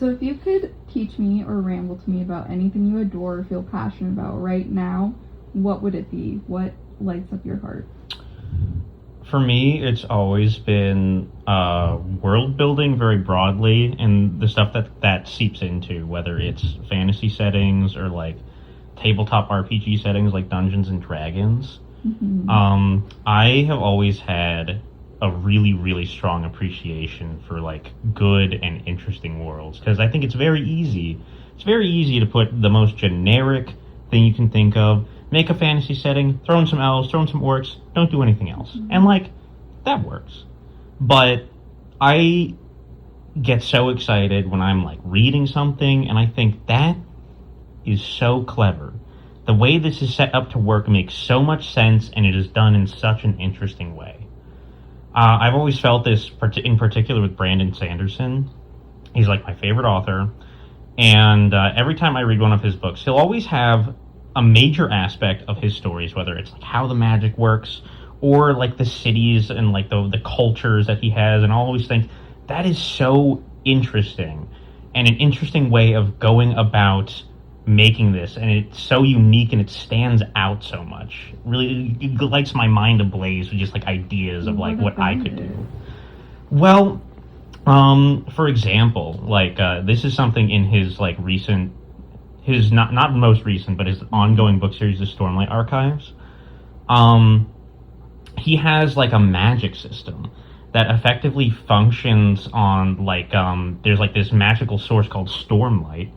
So if you could teach me or ramble to me about anything you adore or feel passionate about right now, what would it be? What lights up your heart? For me, it's always been world building very broadly, and the stuff that seeps into, whether it's fantasy settings or like tabletop RPG settings like Dungeons and Dragons. Mm-hmm. I have always had a really, really strong appreciation for like good and interesting worlds, because I think it's very easy. It's very easy to put the most generic thing you can think of, make a fantasy setting, throw in some elves, throw in some orcs, don't do anything else. Mm-hmm. And like, that works. But I get so excited when I'm like reading something and I think that is so clever. The way this is set up to work makes so much sense, and it is done in such an interesting way. I've always felt this in particular with Brandon Sanderson. He's like my favorite author, and every time I read one of his books, he'll always have a major aspect of his stories, whether it's like how the magic works or like the cities and like the cultures that he has, and I always think that is so interesting and an interesting way of going about making this, and it's so unique and it stands out so much. Really, it lights my mind ablaze with just like ideas of like what I could do. Well, for example, like this is something in his like recent, his not most recent, but his ongoing book series, the Stormlight Archives. He has like a magic system that effectively functions on like there's like this magical source called Stormlight,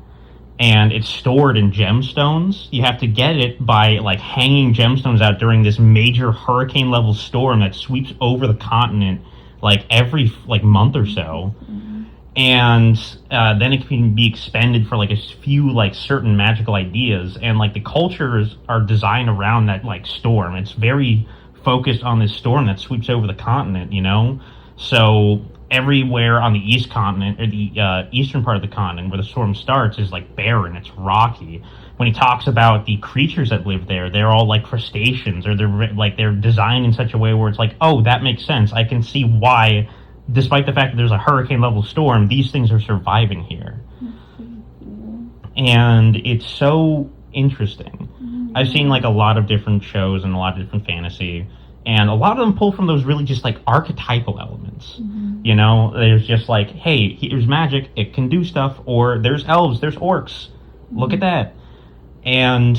and it's stored in gemstones. You have to get it by like hanging gemstones out during this major hurricane level storm that sweeps over the continent like every like month or so. Mm-hmm. And then it can be expended for like a few like certain magical ideas, and like the cultures are designed around that like storm. It's very focused on this storm that sweeps over the continent, you know? So everywhere on the east continent, or the eastern part of the continent where the storm starts, is like barren, it's rocky. When he talks about the creatures that live there, they're all like crustaceans, or they're designed in such a way where it's like, oh, that makes sense. I can see why, despite the fact that there's a hurricane level storm, these things are surviving here. And it's so interesting. I've seen like a lot of different shows and a lot of different fantasy, and a lot of them pull from those really just like archetypal elements. Mm-hmm. You know, there's just like, hey, here's magic, it can do stuff, or there's elves, there's orcs, look at that. And,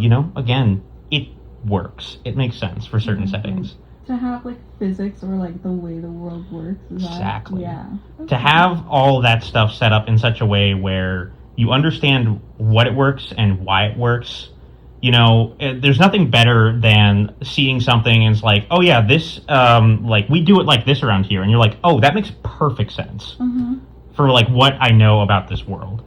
you know, again, it works. It makes sense for certain settings. To have like physics or like the way the world works. Exactly. Yeah. Okay. To have all that stuff set up in such a way where you understand what it works and why it works. You know, there's nothing better than seeing something and it's like, oh yeah, this, like, we do it like this around here. And you're like, oh, that makes perfect sense for, like, what I know about this world.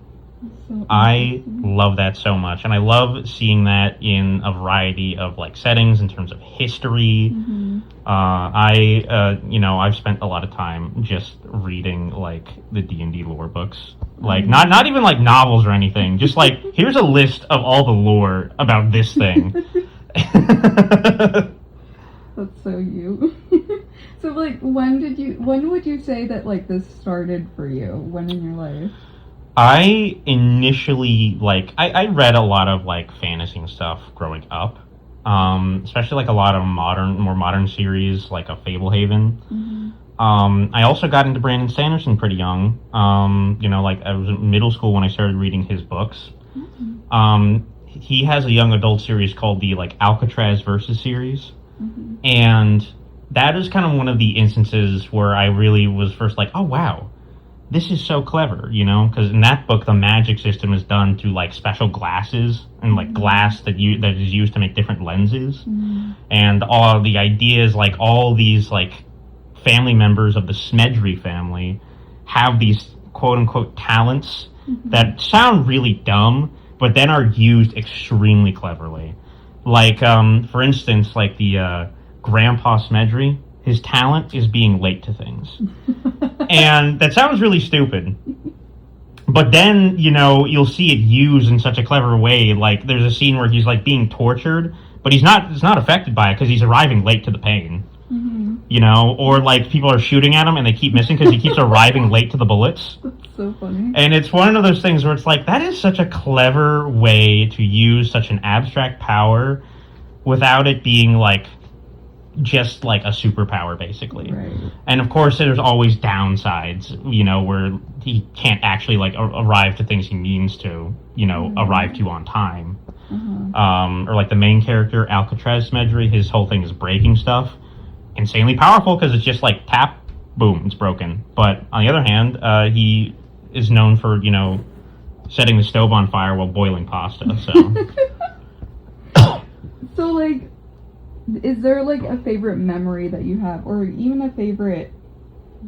So I love that so much. And I love seeing that in a variety of, like, settings in terms of history. You know, I've spent a lot of time just reading, like, the D&D lore books. Like, not even, like, novels or anything. Just, like, here's a list of all the lore about this thing. That's so you. So, like, when would you say that, like, this started for you? When in your life? I initially, like, I read a lot of, like, fantasy and stuff growing up. Especially, like, a lot of more modern series, like a Fablehaven. I also got into Brandon Sanderson pretty young. You know, like, I was in middle school when I started reading his books. He has a young adult series called the, like, Alcatraz Versus series. And that is kind of one of the instances where I really was first like, oh, wow, this is so clever, you know? Because in that book, the magic system is done through, like, special glasses and, like, glass that is used to make different lenses. And all the ideas, like, all these, like, family members of the Smedry family have these quote-unquote talents that sound really dumb, but then are used extremely cleverly. Like, for instance, like the Grandpa Smedry, his talent is being late to things. And that sounds really stupid. But then, you know, you'll see it used in such a clever way. Like, there's a scene where he's, like, being tortured, but he's not affected by it because he's arriving late to the pain. You know, or like people are shooting at him and they keep missing because he keeps arriving late to the bullets. That's so funny. And it's one of those things where it's like, that is such a clever way to use such an abstract power without it being like just like a superpower, basically. Right. And of course, there's always downsides, you know, where he can't actually like arrive to things he means to, you know, arrive to on time. Or like the main character, Alcatraz Smedry, his whole thing is breaking stuff. Insanely powerful because it's just like tap, boom, it's broken. But on the other hand, he is known for, you know, setting the stove on fire while boiling pasta. So, so like, is there like a favorite memory that you have, or even a favorite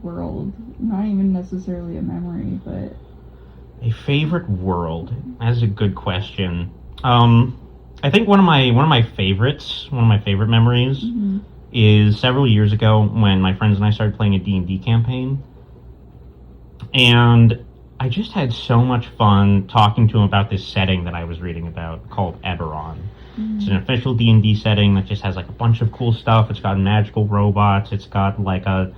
world? Not even necessarily a memory, but a favorite world. That's a good question. I think one of my favorite memories is several years ago when my friends and I started playing a D&D campaign, and I just had so much fun talking to him about this setting that I was reading about called Eberron. It's an official D&D setting that just has like a bunch of cool stuff. It's got magical robots. It's got like a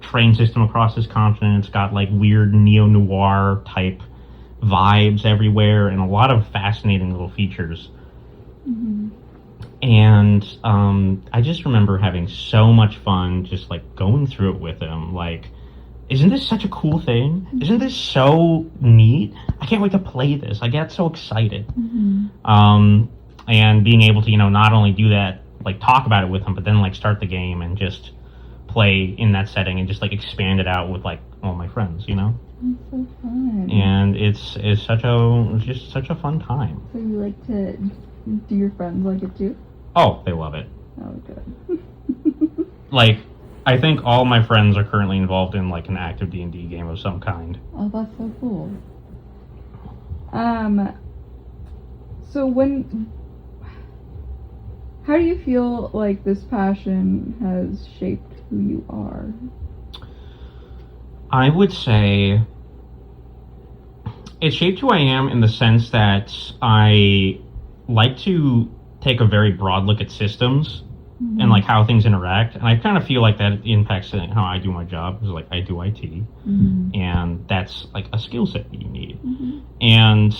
train system across this continent. It's got like weird neo-noir type vibes everywhere and a lot of fascinating little features. And I just remember having so much fun just like going through it with him. Like, isn't this such a cool thing? Isn't this so neat? I can't wait to play this. I get so excited. And being able to, you know, not only do that, like talk about it with him, but then like start the game and just play in that setting and just like expand it out with like all my friends, you know? It's so fun. And it's just such a fun time. So you like to, do your friends like it too? Oh, they love it. Oh, good. Like, I think all my friends are currently involved in like an active D&D game of some kind. Oh, that's so cool. So how do you feel like this passion has shaped who you are? I would say it shaped who I am in the sense that I like to take a very broad look at systems and like how things interact, and I kind of feel like that impacts how I do my job. Because like I do IT, and that's like a skill set that you need. And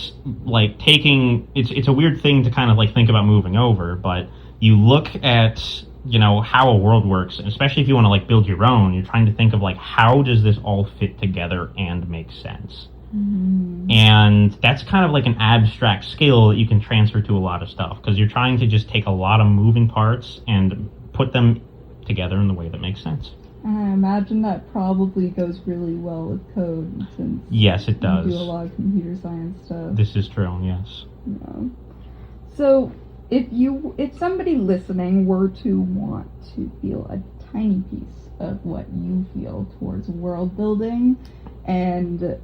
like it's a weird thing to kind of like think about moving over, but you look at, you know, how a world works, especially if you want to like build your own. You're trying to think of like, how does this all fit together and make sense? And that's kind of like an abstract skill that you can transfer to a lot of stuff, because you're trying to just take a lot of moving parts and put them together in the way that makes sense. And I imagine that probably goes really well with code, since yes, it does. You do a lot of computer science stuff. This is true, yes. Yeah. So if somebody listening were to want to feel a tiny piece of what you feel towards world building and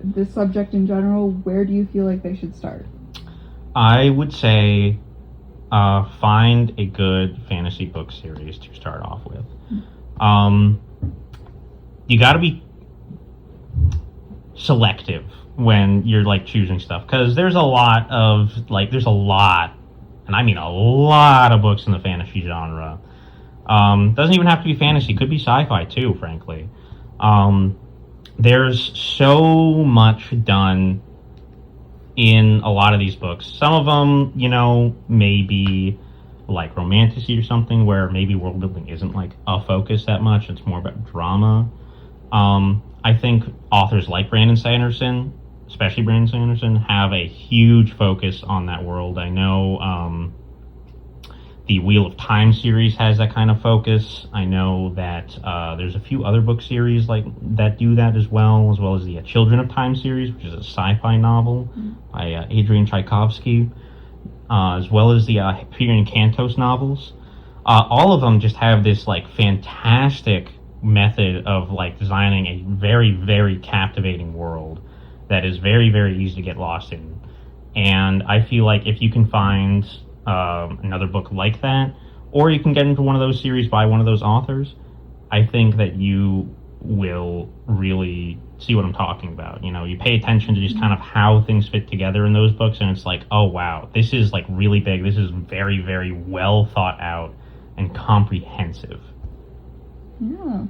this subject in general, where do you feel like they should start? I would say find a good fantasy book series to start off with. You got to be selective when you're like choosing stuff, because there's a lot, and I mean a lot of books in the fantasy genre. Doesn't even have to be fantasy, could be sci-fi too, frankly. There's so much done in a lot of these books. Some of them, you know, maybe like romantasy or something, where maybe world building isn't like a focus that much. It's more about drama. I think authors like Brandon Sanderson, especially Brandon Sanderson, have a huge focus on that world. I know the Wheel of Time series has that kind of focus. I know that there's a few other book series like that do that as well as the Children of Time series, which is a sci-fi novel by Adrian Tchaikovsky, as well as the Hyperion Cantos novels. All of them just have this like fantastic method of like designing a very, very captivating world that is very, very easy to get lost in. And I feel like if you can find another book like that, or you can get into one of those series by one of those authors, I think that you will really see what I'm talking about. You know, you pay attention to just kind of how things fit together in those books, and it's like, oh wow, this is like really big. This is very, very well thought out and comprehensive. Yeah.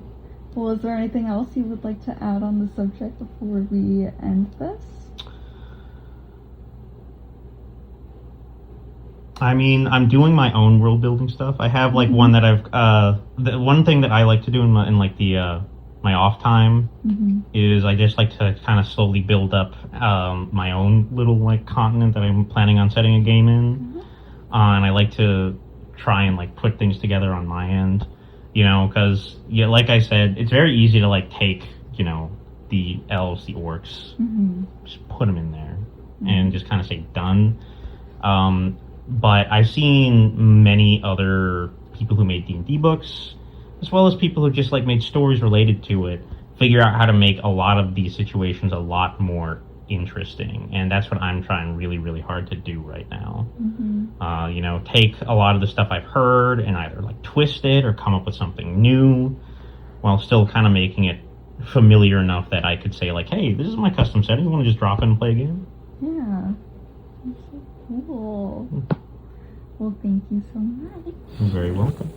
Well, is there anything else you would like to add on the subject before we end this? I mean, I'm doing my own world building stuff. I have like one that I've the one thing that I like to do in my off time is I just like to kind of slowly build up my own little like continent that I'm planning on setting a game in, and I like to try and like put things together on my end, you know, because like I said, it's very easy to like take the elves, the orcs, just put them in there and just kind of say done. But I've seen many other people who made D&D books, as well as people who just like made stories related to it, figure out how to make a lot of these situations a lot more interesting. And that's what I'm trying really, really hard to do right now. Take a lot of the stuff I've heard and either like twist it or come up with something new, while still kind of making it familiar enough that I could say like, hey, this is my custom setting. You want to just drop in and play a game? Yeah. That's so cool. Well, thank you so much. You're very welcome.